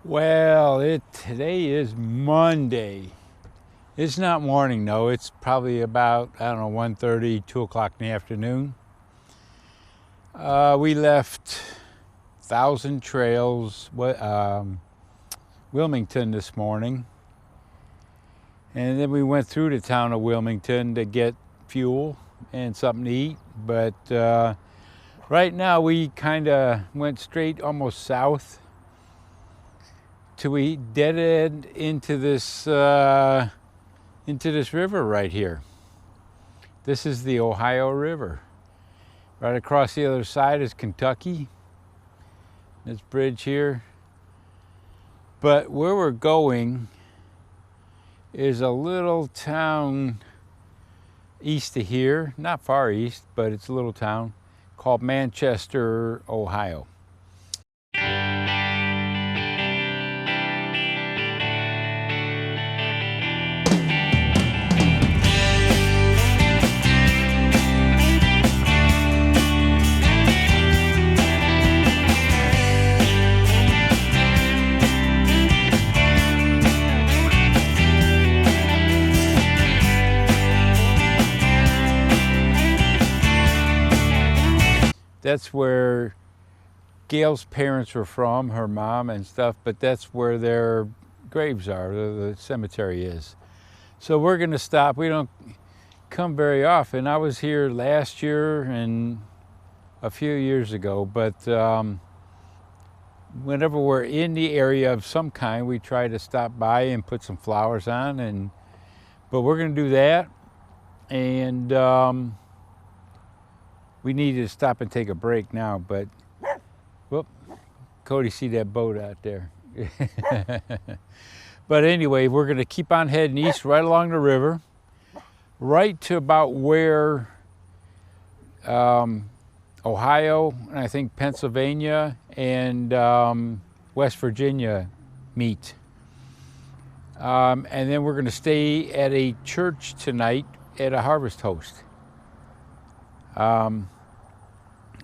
Well, today is Monday. It's not morning though. It's probably about, I don't know, 1:30, 2 o'clock in the afternoon. We left Thousand Trails, Wilmington this morning. And then we went through the town of Wilmington to get fuel and something to eat. But right now we kind of went straight almost south till we dead end into this river right here. This is the Ohio River. Right across the other side is Kentucky. This bridge here. But where we're going is a little town east of here, not far east, but it's a little town called Manchester, Ohio. That's where Gail's parents were from, her mom and stuff, but that's where their graves are, the cemetery is. So we're gonna stop. We don't come very often. I was here last year and a few years ago, but whenever we're in the area of some kind, we try to stop by and put some flowers on. But we're gonna do that, and we need to stop and take a break now, but whoop, Cody, see that boat out there. But anyway, we're gonna keep on heading east right along the river, right to about where Ohio, and I think Pennsylvania and West Virginia meet. And then we're gonna stay at a church tonight at a harvest host.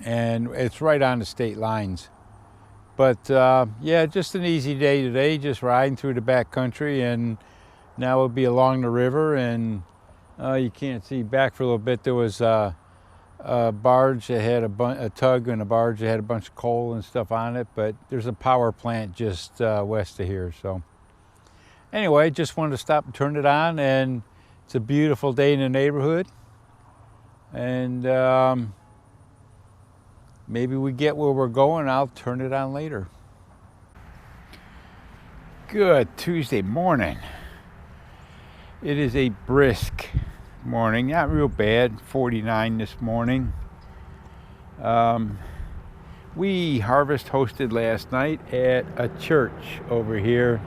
And it's right on the state lines. But yeah, just an easy day today, just riding through the back country, and now we'll be along the river. And you can't see back for a little bit. There was a barge that had a tug and a barge that had a bunch of coal and stuff on it, but there's a power plant just west of here. So anyway, just wanted to stop and turn it on, and it's a beautiful day in the neighborhood. And maybe we get where we're going. I'll turn it on later. Good Tuesday morning. It is a brisk morning, not real bad, 49 this morning. We harvest hosted last night at a church over here.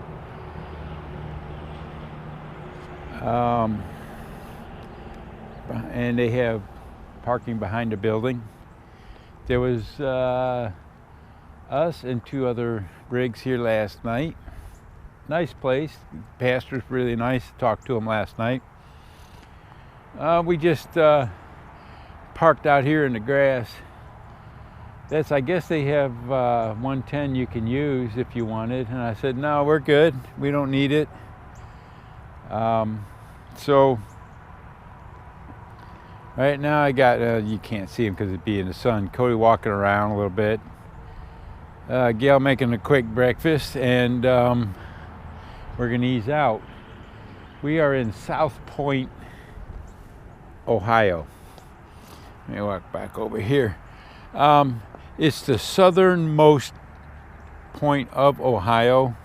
And they have parking behind the building. There was us and two other rigs here last night. Nice place. Pastor's really nice. Talked to him last night. We just parked out here in the grass. I guess they have 110 you can use if you wanted. And I said, no, we're good. We don't need it. So right now I got, you can't see him because it'd be in the sun, Cody walking around a little bit. Gail making a quick breakfast, and we're gonna ease out. We are in South Point, Ohio. Let me walk back over here. It's the southernmost point of Ohio,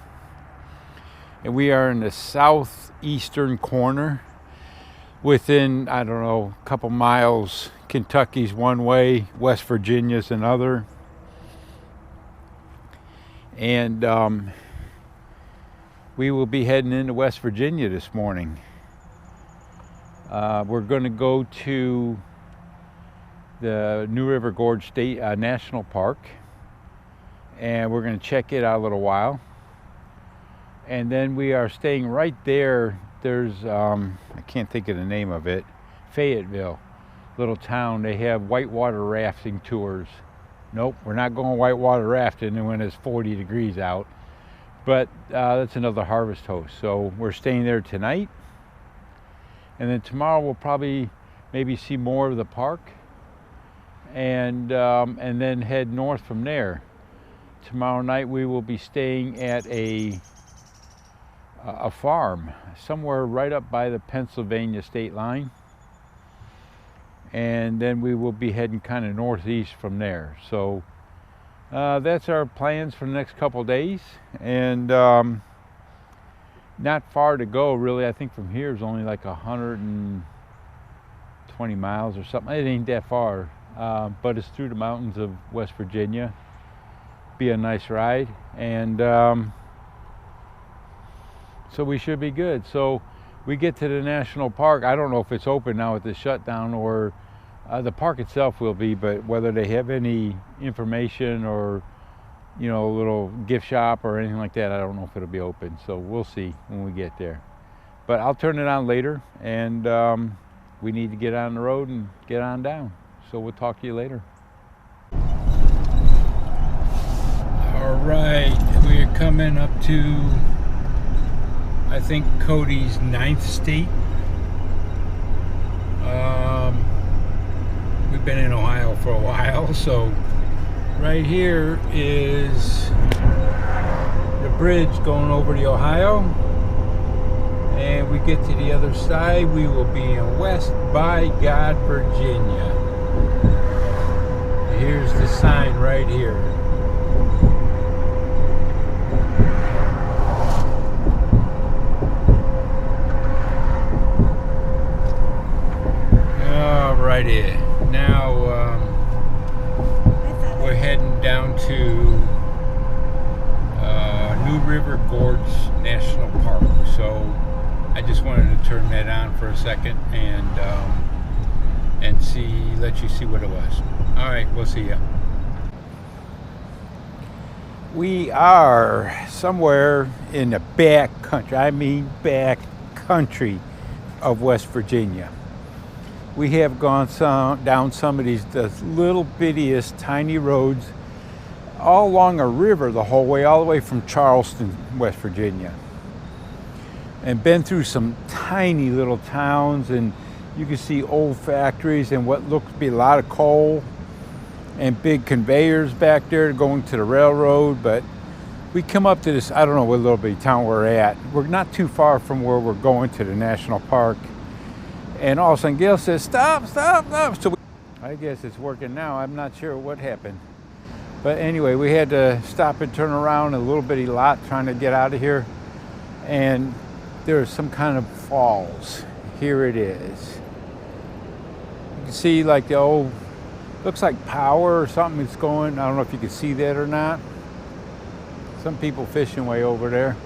and we are in the southeastern corner. Within, I don't know, a couple miles, Kentucky's one way, West Virginia's another. And we will be heading into West Virginia this morning. We're going to go to the New River Gorge State National Park, and we're going to check it out a little while. And then we are staying right there. There's, I can't think of the name of it, Fayetteville, little town. They have whitewater rafting tours. Nope, we're not going whitewater rafting when it's 40 degrees out. But that's another harvest host. So we're staying there tonight. And then tomorrow we'll probably maybe see more of the park, and then head north from there. Tomorrow night we will be staying at a farm somewhere right up by the Pennsylvania state line, and then we will be heading kind of northeast from there. So that's our plans for the next couple days, and not far to go really. I think from here is only like 120 miles or something. It ain't that far, but it's through the mountains of West Virginia. Be a nice ride, and so we should be good. So we get to the national park. I don't know if it's open now with the shutdown, or the park itself will be, but whether they have any information or a little gift shop or anything like that, I don't know if it'll be open. So we'll see when we get there. But I'll turn it on later, and we need to get on the road and get on down. So we'll talk to you later. All right, we are coming up to, I think, Cody's 9th state. We've been in Ohio for a while, so right here is the bridge going over the Ohio, and we get to the other side, we will be in West by God, Virginia. Here's the sign right here. Alrighty, now we're heading down to New River Gorge National Park. So I just wanted to turn that on for a second and let you see what it was. All right, we'll see ya. We are somewhere in the back country. I mean back country of West Virginia. We have gone down some of these little bittiest tiny roads all along a river the whole way, all the way from Charleston, West Virginia, and been through some tiny little towns, and you can see old factories and what looks to be a lot of coal and big conveyors back there going to the railroad. But we come up to this, I don't know what little bitty town we're at. We're not too far from where we're going to the national park. And all of a sudden Gail says, stop, stop, stop. So I guess it's working now. I'm not sure what happened. But anyway, we had to stop and turn around a little bitty lot trying to get out of here. And there's some kind of falls. Here it is. You can see like the old, looks like power or something is going. I don't know if you can see that or not. Some people fishing way over there.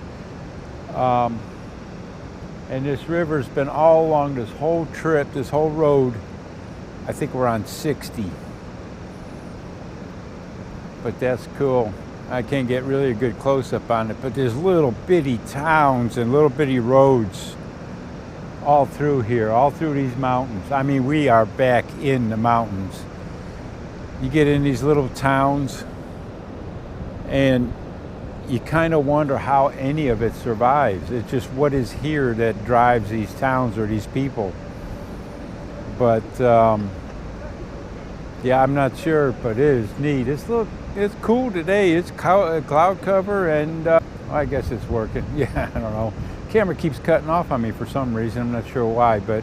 And this river's been all along this whole trip, this whole road. I think we're on 60. But that's cool. I can't get really a good close-up on it, but there's little bitty towns and little bitty roads all through here, all through these mountains. I mean, we are back in the mountains. You get in these little towns, and you kind of wonder how any of it survives. It's just what is here that drives these towns or these people. But yeah, I'm not sure, but it is neat. It's cool today. It's cloud cover, and I guess it's working. Yeah, I don't know. Camera keeps cutting off on me for some reason. I'm not sure why, but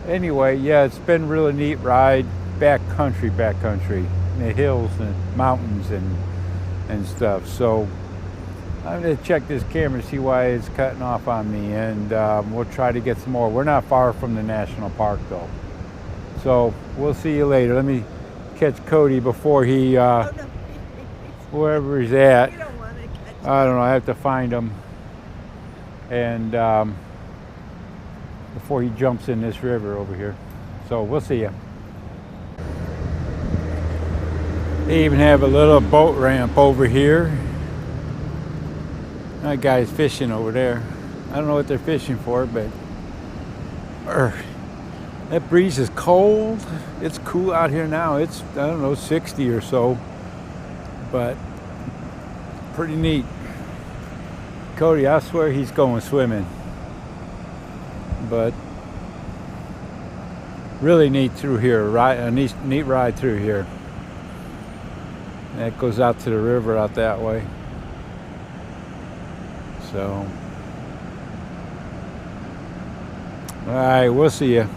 anyway, yeah, it's been a really neat ride. Back country, the hills and mountains and stuff. So I'm going to check this camera to see why it's cutting off on me, and we'll try to get some more. We're not far from the national park though. So we'll see you later. Let me catch Cody before he, wherever he's at. You don't want to catch him. I don't know, I have to find him. And before he jumps in this river over here. So we'll see you. They even have a little boat ramp over here. That guy's fishing over there. I don't know what they're fishing for, but that breeze is cold. It's cool out here now. It's, I don't know, 60 or so, but pretty neat. Cody, I swear he's going swimming. But really neat through here, a neat ride through here. That goes out to the river out that way. So, all right, we'll see you.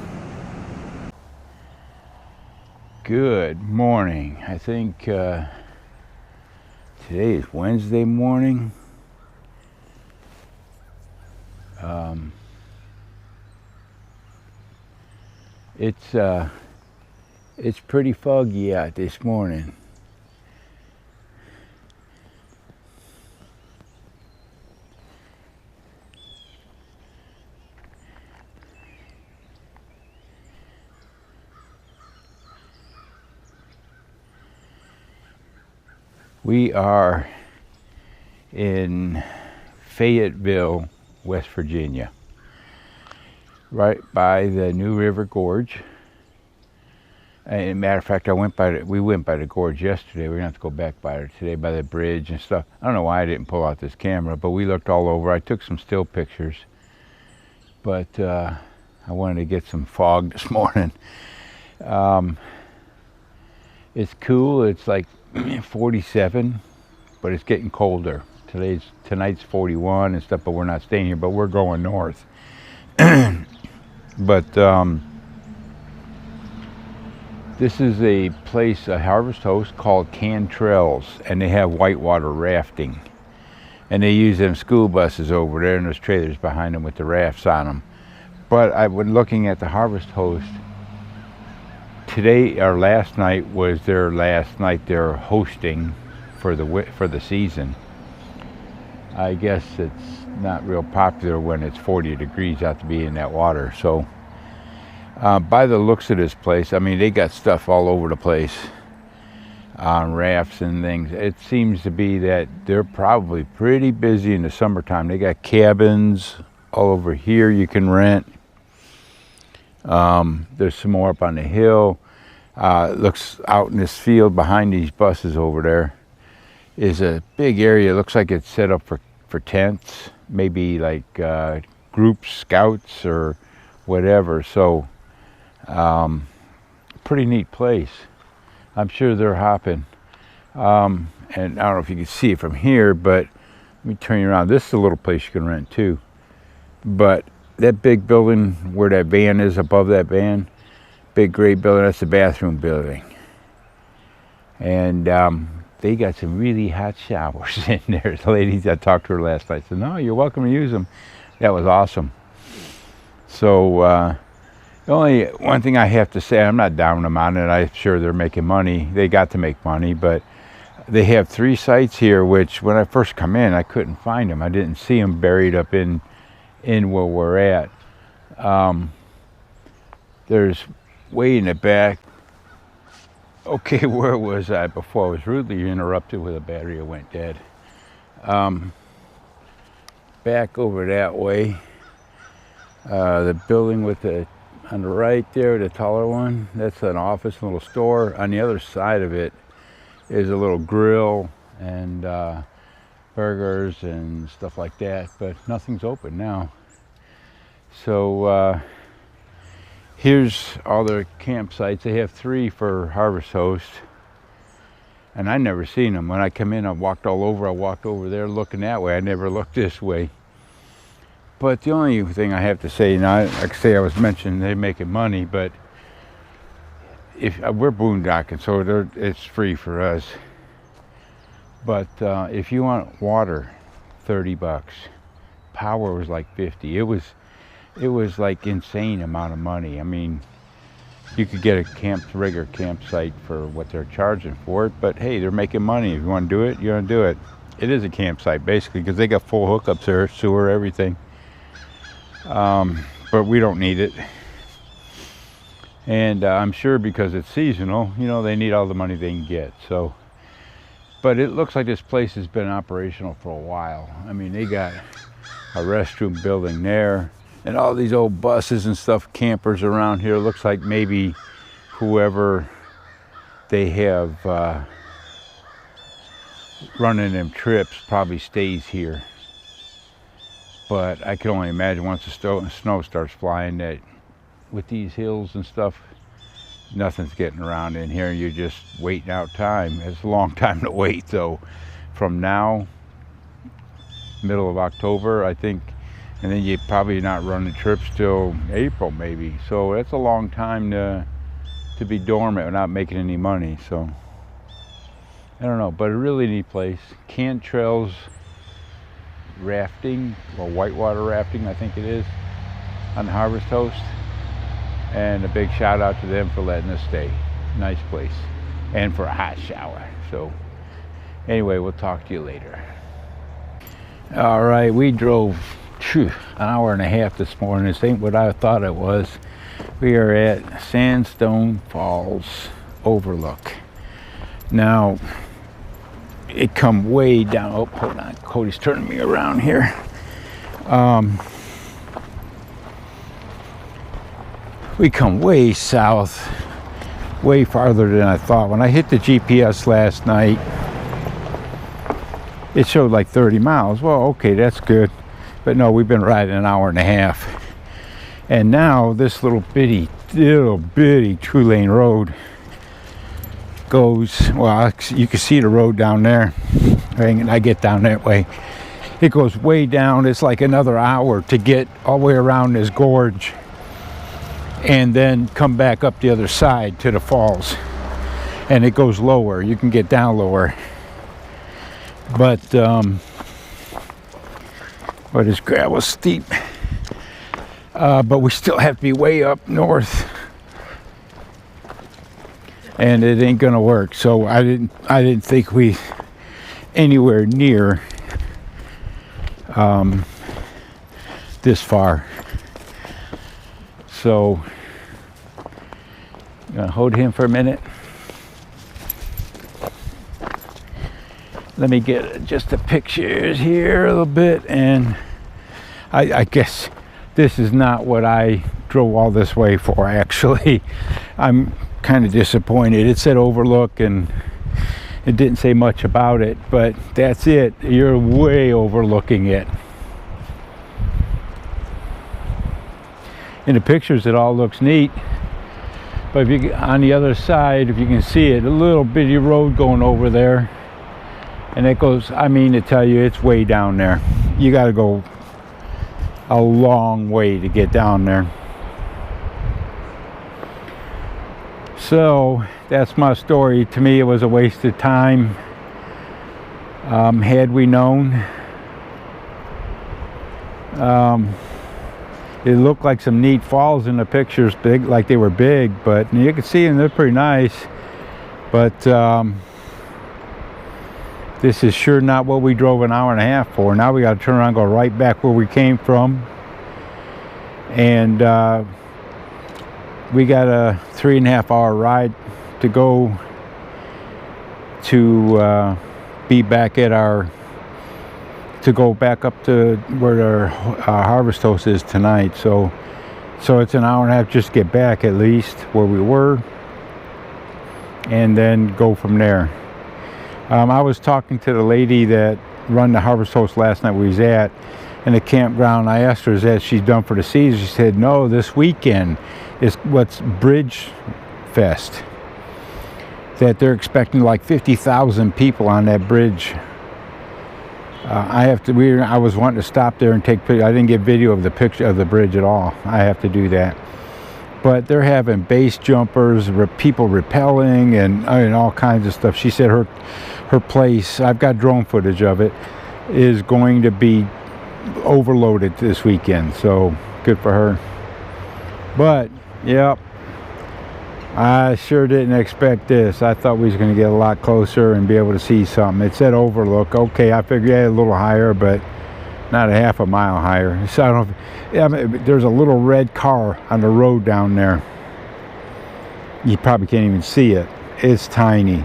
Good morning. I think today is Wednesday morning. It's pretty foggy out this morning. We are in Fayetteville, West Virginia, right by the new River Gorge. And as a matter of fact, we went by the gorge yesterday. We're gonna have to go back by it today, by the bridge and stuff. I don't know why I didn't pull out this camera, but we looked all over. I took some still pictures, but I wanted to get some fog this morning. It's cool. It's like 47, but it's getting colder. Tonight's 41 and stuff, but we're not staying here, but we're going north. But this is a place, a harvest host called Cantrell's, and they have whitewater rafting. And they use them school buses over there, and there's trailers behind them with the rafts on them. But I was looking at the harvest host. Today, or last night, was their last night they're hosting for the season. I guess it's not real popular when it's 40 degrees out to be in that water. So by the looks of this place, I mean, they got stuff all over the place on rafts and things. It seems to be that they're probably pretty busy in the summertime. They got cabins all over here you can rent. There's some more up on the hill. Looks out in this field behind these buses over there is a big area. It looks like it's set up for tents, maybe like group scouts or whatever. So pretty neat place. I'm sure they're hopping. And I don't know if you can see it from here, but let me turn you around. This is a little place you can rent too. But that big building where that van is, above that van, big gray building, that's the bathroom building. And they got some really hot showers in there. The ladies, I talked to her last night, said, no, you're welcome to use them. That was awesome. So the only one thing I have to say, I'm not down them on it. I'm sure they're making money. They got to make money, but they have 3 sites here, which when I first come in, I couldn't find them. I didn't see them buried up in where we're at. There's way in the back. Okay, where was I before? I was rudely interrupted with a battery that went dead. Back over that way. The building with on the right there, the taller one, that's an office, a little store. On the other side of it is a little grill and burgers and stuff like that, but nothing's open now. So here's all their campsites. They have 3 for Harvest Host, and I never seen them. When I come in, I walked all over. I walked over there looking that way. I never looked this way. But the only thing I have to say, now, like I say, I was mentioning they're making money, but if we're boondocking, so it's free for us. But if you want water, $30. Power was like 50. It was like insane amount of money. I mean, you could get a regular campsite for what they're charging for it, but hey, they're making money. If you want to do it, you're gonna do it. It is a campsite basically because they got full hookups there, sewer, everything. But we don't need it. And I'm sure because it's seasonal, you know, they need all the money they can get. So, but it looks like this place has been operational for a while. I mean, they got a restroom building there and all these old buses and stuff, campers around here. Looks like maybe whoever they have running them trips probably stays here. But I can only imagine once the snow starts flying that with these hills and stuff, nothing's getting around in here. You're just waiting out time. It's a long time to wait. So from now, middle of October, I think, and then you're probably not running trips till April maybe. So that's a long time to be dormant without making any money. So I don't know, but a really neat place. Cantrails rafting, or whitewater rafting I think it is, on Harvest Host. And a big shout out to them for letting us stay. Nice place. And for a hot shower. So anyway, we'll talk to you later. All right, we drove an hour and a half this morning. This ain't what I thought it was. We are at Sandstone Falls Overlook. Now, it come way down. Oh, hold on. Cody's turning me around here. We come way south, way farther than I thought. When I hit the GPS last night, it showed like 30 miles. Well, okay, that's good. But no, we've been riding an hour and a half. And now this little bitty 2-lane road goes, well, you can see the road down there. I get down that way. It goes way down. It's like another hour to get all the way around this gorge and then come back up the other side to the falls. And it goes lower. You can get down lower. But it's gravel steep. But we still have to be way up north. And it ain't gonna work. So I didn't think we anywhere near this far. So I'm gonna hold him for a minute. Let me get just the pictures here a little bit, and I guess this is not what I drove all this way for, actually. I'm kind of disappointed. It said overlook and it didn't say much about it, but that's it. You're way overlooking it. In the pictures it all looks neat, but if you on the other side, if you can see it, a little bitty road going over there, and it goes, I mean to tell you, it's way down there. You got to go a long way to get down there. So that's my story. To me, it was a waste of time. Had we known, it looked like some neat falls in the pictures, big, like they were big, but you can see them, they're pretty nice. But this is sure not what we drove an hour and a half for. Now we got to turn around and go right back where we came from. And we got a 3.5 hour ride to go to be back at to go back up to where our Harvest Host is tonight. So it's an hour and a half just to get back, at least where we were, and then go from there. I was talking to the lady that run the Harvest Host last night we was at in the campground. I asked her, is that she's done for the season? She said, no, this weekend is what's Bridge Fest. That they're expecting like 50,000 people on that bridge. I was wanting to stop there and take pictures. I didn't get video of the picture of the bridge at all. I have to do that. But they're having base jumpers, people rappelling, and all kinds of stuff. She said her place, I've got drone footage of it, is going to be overloaded this weekend. So good for her. But yep, I sure didn't expect this. I thought we was going to get a lot closer and be able to see something. It said overlook. Okay, I figured a little higher, but not a half a mile higher. So I don't know. I mean, there's a little red car on the road down there. You probably can't even see it. It's tiny.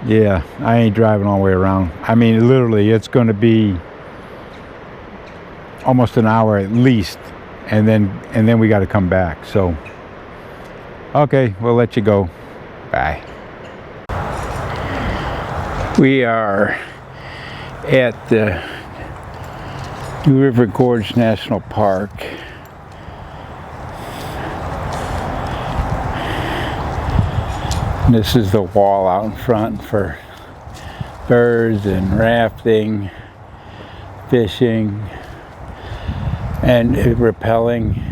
Yeah, I ain't driving all the way around. I mean, literally, it's going to be almost an hour at least, and then we got to come back. So, okay, we'll let you go. Bye. We are at the River Gorge National Park. And this is the wall out in front for birds and rafting, fishing, and rappelling.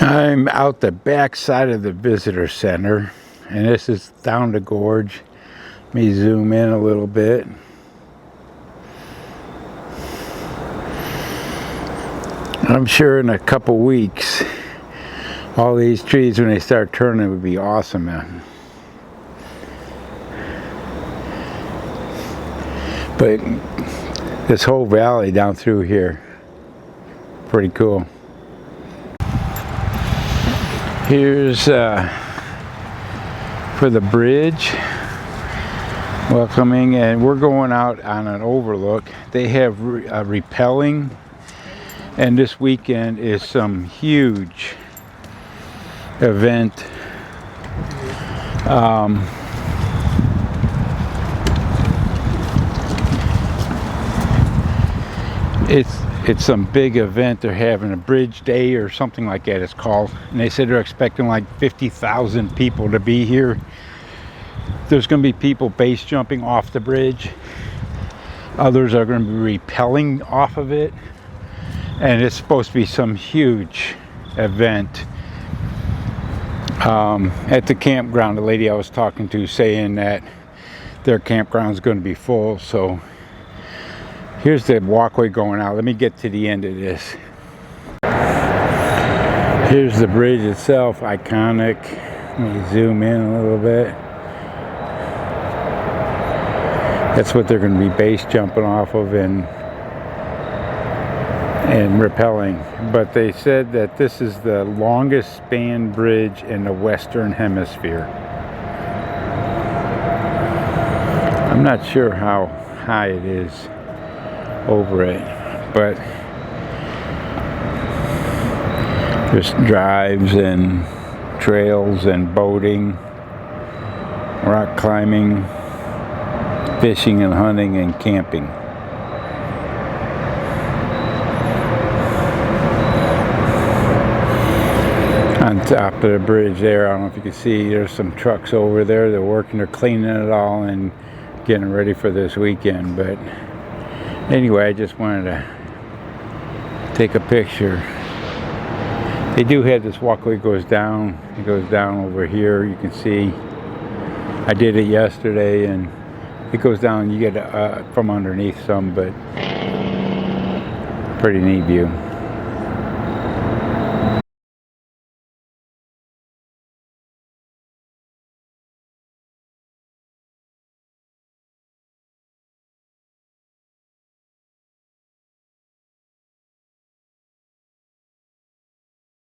I'm out the back side of the visitor center, and this is down the gorge. Let me zoom in a little bit. I'm sure in a couple weeks, all these trees, when they start turning, would be awesome, man. But this whole valley down through here, pretty cool. Here's for the bridge, welcoming, and we're going out on an overlook. They have rappelling, and this weekend is some huge event. It's some big event. They're having a bridge day or something like that, it's called. And they said they're expecting like 50,000 people to be here. There's going to be people base jumping off the bridge. Others are going to be rappelling off of it. And it's supposed to be some huge event. At the campground, the lady I was talking to saying that their campground is going to be full. So here's the walkway going out. Let me get to the end of this. Here's the bridge itself, iconic. Let me zoom in a little bit. That's what they're going to be base jumping off of and rappelling. But they said that this is the longest span bridge in the Western Hemisphere. I'm not sure how high it is over it, but there's drives and trails and boating, rock climbing, fishing and hunting and camping. On top of the bridge there, I don't know if you can see, there's some trucks over there. They're working, they're cleaning it all and getting ready for this weekend. But anyway, I just wanted to take a picture. They do have this walkway goes down. It goes down over here. You can see. I did it yesterday, and it goes down. You get from underneath some, but pretty neat view.